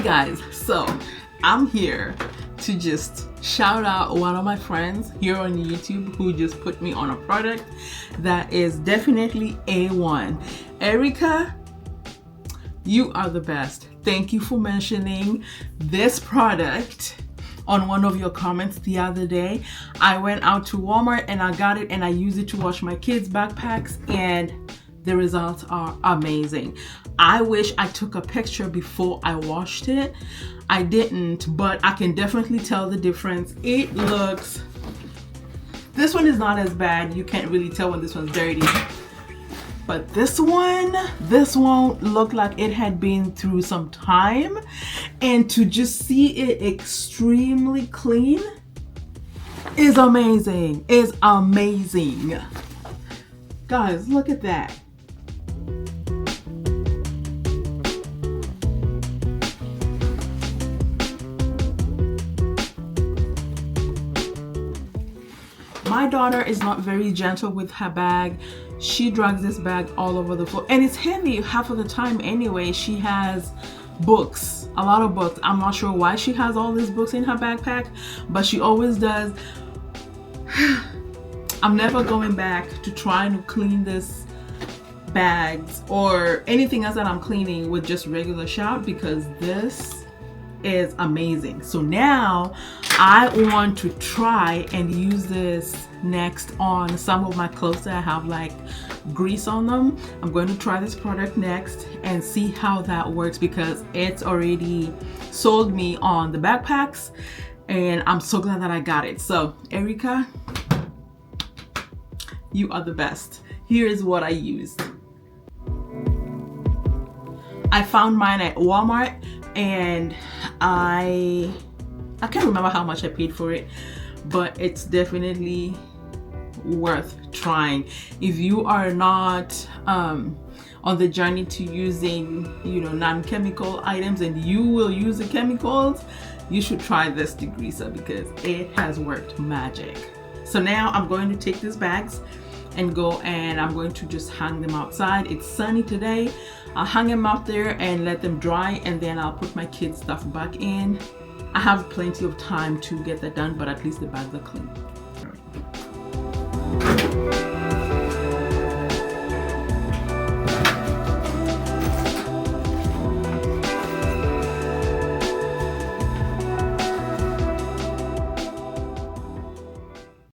guys, so I'm here to just shout out one of my friends here on YouTube who just put me on a product that is definitely A1. Erica, you are the best. Thank you for mentioning this product on one of your comments the other day. I went out to Walmart and I got it and I used it to wash my kids' backpacks and the results are amazing. I wish I took a picture before I washed it. I didn't, but I can definitely tell the difference. It looks, this one is not as bad. You can't really tell when this one's dirty. But this one looked like it had been through some time. And to just see it extremely clean is amazing. Is amazing. Guys, look at that. My daughter is not very gentle with her bag. She drags this bag all over the floor and it's heavy half of the time anyway. She has books, a lot of books. I'm not sure why she has all these books in her backpack, but she always does. I'm never going back to trying to clean this bags or anything else that I'm cleaning with just regular Shout because this is amazing. So now I want to try and use this next on some of my clothes that have like grease on them. I'm going to try this product next and see how that works because it's already sold me on the backpacks and I'm so glad that I got it. So Erica, you are the best. Here's what I used. I found mine at Walmart and I can't remember how much I paid for it, but it's definitely worth trying. If you are not on the journey to using, non-chemical items and you will use the chemicals, you should try this degreaser because it has worked magic. So now I'm going to take these bags and go and I'm going to just hang them outside. It's sunny today. I'll hang them out there and let them dry and then I'll put my kids' stuff back in. I have plenty of time to get that done, but at least the bags are clean.